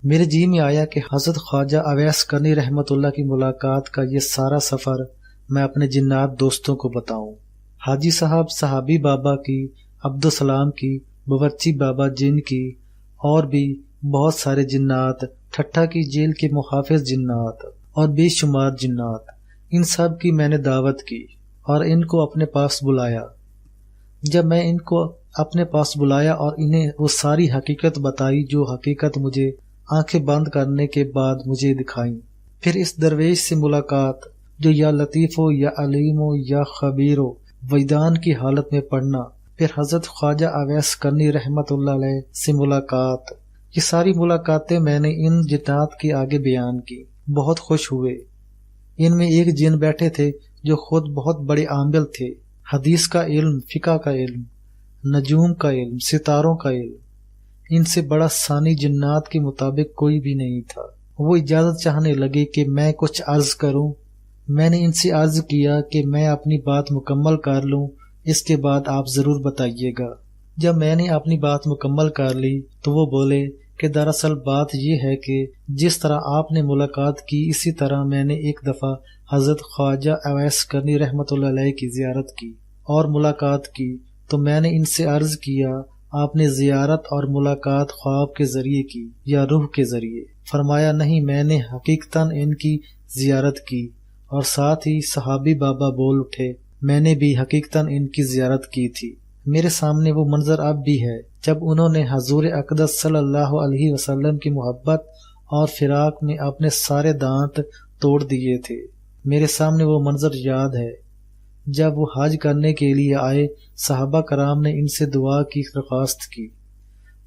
میرے جی میں آیا کہ حضرت خواجہ اویس کرنی رحمت اللہ کی ملاقات کا یہ سارا سفر میں اپنے جنات دوستوں کو بتاؤں۔ حاجی صاحب صحابی بابا کی، عبدالسلام کی، باورچی بابا جن کی، اور بھی بہت سارے جنات، ٹھٹھا کی جیل کے محافظ جنات اور بے شمار جنات، ان سب کی میں نے دعوت کی اور ان کو اپنے پاس بلایا۔ جب میں ان کو اپنے پاس بلایا اور انہیں وہ ساری حقیقت بتائی جو حقیقت مجھے آنکھیں بند کرنے کے بعد مجھے دکھائیں، پھر اس درویش سے ملاقات جو یا لطیف ہو یا علیم ہو یا خبیر ہو، وجدان کی حالت میں پڑھنا، پھر حضرت خواجہ اویس کرنی رحمت اللہ علیہ سے ملاقات، یہ ساری ملاقاتیں میں نے ان جنات کے آگے بیان کی۔ بہت خوش ہوئے۔ ان میں ایک جن بیٹھے تھے جو خود بہت بڑے عامل تھے، حدیث کا علم، فقہ کا علم، نجوم کا علم، ستاروں کا علم، ان سے بڑا ثانی جنات کے مطابق کوئی بھی نہیں تھا۔ وہ اجازت چاہنے لگے کہ میں کچھ عرض کروں۔ میں نے ان سے عرض کیا کہ میں اپنی بات مکمل کر لوں، اس کے بعد آپ ضرور بتائیے گا۔ جب میں نے اپنی بات مکمل کر لی تو وہ بولے کہ دراصل بات یہ ہے کہ جس طرح آپ نے ملاقات کی اسی طرح میں نے ایک دفعہ حضرت خواجہ اویس کرنی رحمت اللہ علیہ کی زیارت کی اور ملاقات کی، تو میں نے ان سے عرض کیا آپ نے زیارت اور ملاقات خواب کے ذریعے کی یا روح کے ذریعے؟ فرمایا نہیں، میں نے حقیقتاً ان کی زیارت کی۔ اور ساتھ ہی صحابی بابا بول اٹھے میں نے بھی حقیقتاً ان کی زیارت کی تھی۔ میرے سامنے وہ منظر اب بھی ہے جب انہوں نے حضور اقدس صلی اللہ علیہ وسلم کی محبت اور فراق میں اپنے سارے دانت توڑ دیے تھے۔ میرے سامنے وہ منظر یاد ہے جب وہ حج کرنے کے لیے آئے، صحابہ کرام نے ان سے دعا کی درخواست کی۔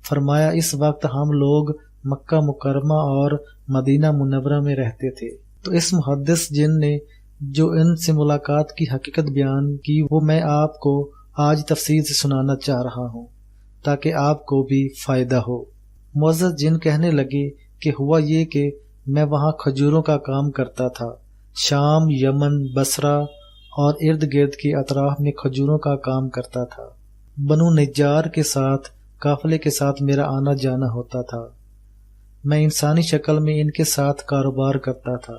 فرمایا اس وقت ہم لوگ مکہ مکرمہ اور مدینہ منورہ میں رہتے تھے، تو اس محدث جن نے جو ان سے ملاقات کی حقیقت بیان کی وہ میں آپ کو آج تفصیل سے سنانا چاہ رہا ہوں تاکہ آپ کو بھی فائدہ ہو۔ معزز جن کہنے لگے کہ ہوا یہ کہ میں وہاں کھجوروں کا کام کرتا تھا، شام، یمن، بصرہ اور ارد گرد کے اطراف میں کھجوروں کا کام کرتا تھا۔ بنو نجار کے ساتھ قافلے کے ساتھ میرا آنا جانا ہوتا تھا۔ میں انسانی شکل میں ان کے ساتھ کاروبار کرتا تھا۔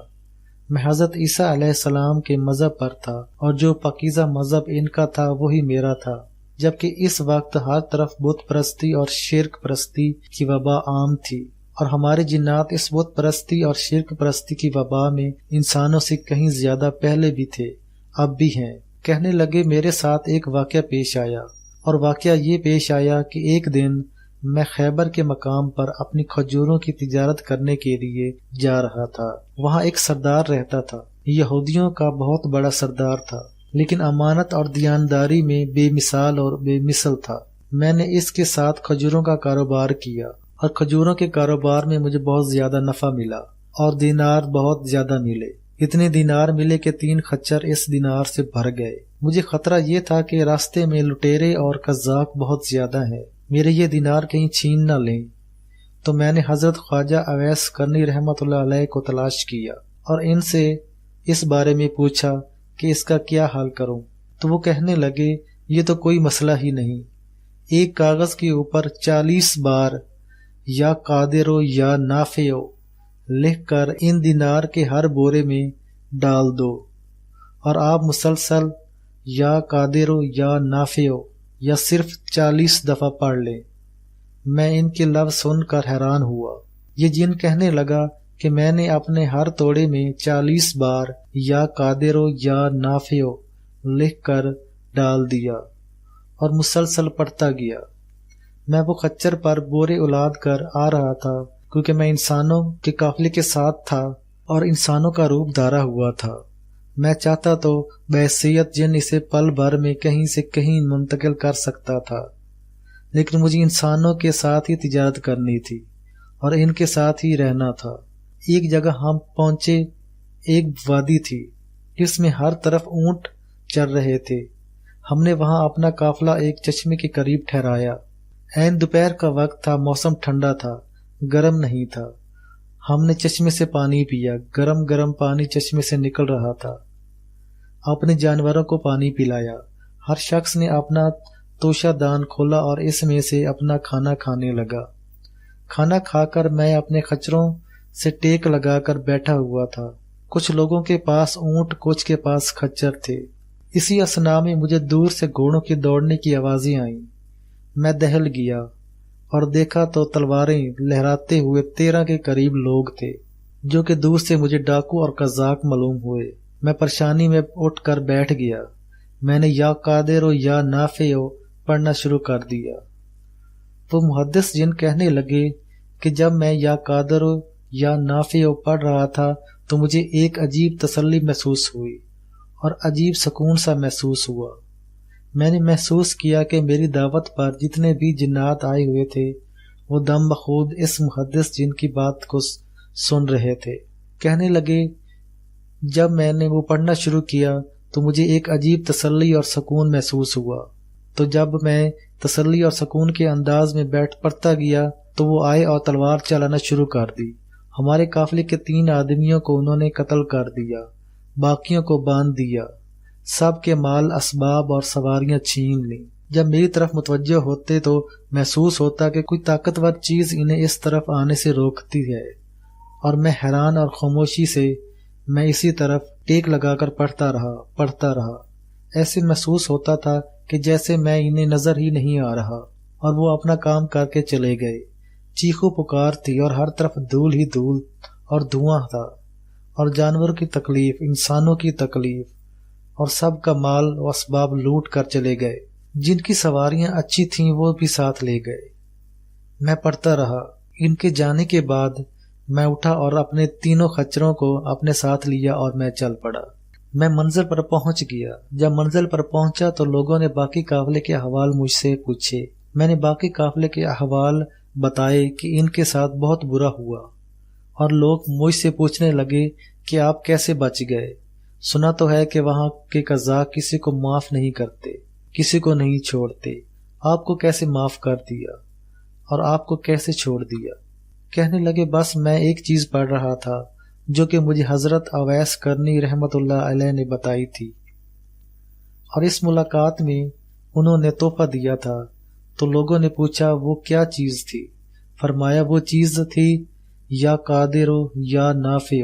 میں حضرت عیسیٰ علیہ السلام کے مذہب پر تھا اور جو پاکیزہ مذہب ان کا تھا وہی میرا تھا، جبکہ اس وقت ہر طرف بت پرستی اور شرک پرستی کی وبا عام تھی، اور ہمارے جنات اس بت پرستی اور شرک پرستی کی وبا میں انسانوں سے کہیں زیادہ پہلے بھی تھے، اب بھی ہیں۔ کہنے لگے میرے ساتھ ایک واقعہ پیش آیا، اور واقعہ یہ پیش آیا کہ ایک دن میں خیبر کے مقام پر اپنی کھجوروں کی تجارت کرنے کے لیے جا رہا تھا۔ وہاں ایک سردار رہتا تھا، یہودیوں کا بہت بڑا سردار تھا، لیکن امانت اور دیانتداری میں بے مثال اور بے مثل تھا۔ میں نے اس کے ساتھ کھجوروں کا کاروبار کیا، اور کھجوروں کے کاروبار میں مجھے بہت زیادہ نفع ملا اور دینار بہت زیادہ ملے۔ اتنے دینار ملے کہ 3 خچر اس دینار سے بھر گئے۔ مجھے خطرہ یہ تھا کہ راستے میں لٹیرے اور قزاق بہت زیادہ ہیں، میرے یہ دینار کہیں چھین نہ لیں۔ تو میں نے حضرت خواجہ اویس کرنی رحمت اللہ علیہ کو تلاش کیا اور ان سے اس بارے میں پوچھا کہ اس کا کیا حل کروں، تو وہ کہنے لگے یہ تو کوئی مسئلہ ہی نہیں، ایک کاغذ کے اوپر 40 بار یا قادر یا نافع لکھ کر ان دینار کے ہر بورے میں ڈال دو، اور آپ مسلسل یا قادر یا نافع یا صرف 40 دفعہ پڑھ لیں۔ میں ان کے لفظ سن کر حیران ہوا۔ یہ جن کہنے لگا کہ میں نے اپنے ہر توڑے میں 40 بار یا قادر یا نافع لکھ کر ڈال دیا اور مسلسل پڑھتا گیا۔ میں وہ خچر پر بورے اولاد کر آ رہا تھا، کیونکہ میں انسانوں کے قافلے کے ساتھ تھا اور انسانوں کا روپ دھارا ہوا تھا۔ میں چاہتا تو بحیثیت جن اسے پل بھر میں کہیں سے کہیں منتقل کر سکتا تھا، لیکن مجھے انسانوں کے ساتھ ہی تجارت کرنی تھی اور ان کے ساتھ ہی رہنا تھا۔ ایک جگہ ہم پہنچے، ایک وادی تھی جس میں ہر طرف اونٹ چر رہے تھے۔ ہم نے وہاں اپنا قافلہ ایک چشمے کے قریب ٹھہرایا۔ عین دوپہر کا وقت تھا، موسم ٹھنڈا تھا، گرم نہیں تھا۔ ہم نے چشمے سے پانی پیا، گرم گرم پانی چشمے سے نکل رہا تھا۔ اپنے جانوروں کو پانی پلایا۔ ہر شخص نے اپنا توشہ دان کھولا اور اس میں سے اپنا کھانا کھانے لگا۔ کھانا کھا کر میں اپنے خچروں سے ٹیک لگا کر بیٹھا ہوا تھا۔ کچھ لوگوں کے پاس اونٹ، کچھ کے پاس خچر تھے۔ اسی اثنا میں مجھے دور سے گھوڑوں کی دوڑنے کی آوازیں آئیں۔ میں دہل گیا اور دیکھا تو تلواریں لہراتے ہوئے 13 کے قریب لوگ تھے، جو کہ دور سے مجھے ڈاکو اور قزاق معلوم ہوئے۔ میں پریشانی میں اٹھ کر بیٹھ گیا۔ میں نے یا قادر و یا نافع پڑھنا شروع کر دیا۔ وہ محدث جن کہنے لگے کہ جب میں یا قادر و یا نافع پڑھ رہا تھا تو مجھے ایک عجیب تسلی محسوس ہوئی اور عجیب سکون سا محسوس ہوا۔ میں نے محسوس کیا کہ میری دعوت پر جتنے بھی جنات آئے ہوئے تھے وہ دم بخود اس محدث جن کی بات کو سن رہے تھے۔ کہنے لگے جب میں نے وہ پڑھنا شروع کیا تو مجھے ایک عجیب تسلی اور سکون محسوس ہوا، تو جب میں تسلی اور سکون کے انداز میں بیٹھ پڑتا گیا تو وہ آئے اور تلوار چلانا شروع کر دی۔ ہمارے قافلے کے 3 آدمیوں کو انہوں نے قتل کر دیا، باقیوں کو باندھ دیا، سب کے مال، اسباب اور سواریاں چھین لیں۔ جب میری طرف متوجہ ہوتے تو محسوس ہوتا کہ کوئی طاقتور چیز انہیں اس طرف آنے سے روکتی ہے، اور میں حیران اور خاموشی سے میں اسی طرف ٹیک لگا کر پڑھتا رہا۔ ایسے محسوس ہوتا تھا کہ جیسے میں انہیں نظر ہی نہیں آ رہا اور وہ اپنا کام کر کے چلے گئے۔ چیخو پکار تھی اور ہر طرف دھول ہی دھول اور دھواں تھا، اور جانوروں کی تکلیف، انسانوں کی تکلیف، اور سب کا مال و اسباب لوٹ کر چلے گئے۔ جن کی سواریاں اچھی تھیں وہ بھی ساتھ لے گئے۔ میں پڑھتا رہا۔ ان کے جانے کے بعد میں اٹھا اور اپنے 3 خچروں کو اپنے ساتھ لیا اور میں چل پڑا۔ میں منزل پر پہنچ گیا۔ جب منزل پر پہنچا تو لوگوں نے باقی قافلے کے احوال مجھ سے پوچھے۔ میں نے باقی قافلے کے احوال بتائے کہ ان کے ساتھ بہت برا ہوا، اور لوگ مجھ سے پوچھنے لگے کہ آپ کیسے بچ گئے؟ سنا تو ہے کہ وہاں کے قزاق کسی کو معاف نہیں کرتے، کسی کو نہیں چھوڑتے۔ آپ کو کیسے معاف کر دیا اور آپ کو کیسے چھوڑ دیا؟ کہنے لگے بس میں ایک چیز پڑھ رہا تھا جو کہ مجھے حضرت اویس کرنی رحمت اللہ علیہ نے بتائی تھی، اور اس ملاقات میں انہوں نے تحفہ دیا تھا۔ تو لوگوں نے پوچھا وہ کیا چیز تھی؟ فرمایا وہ چیز تھی یا قادر یا نافع۔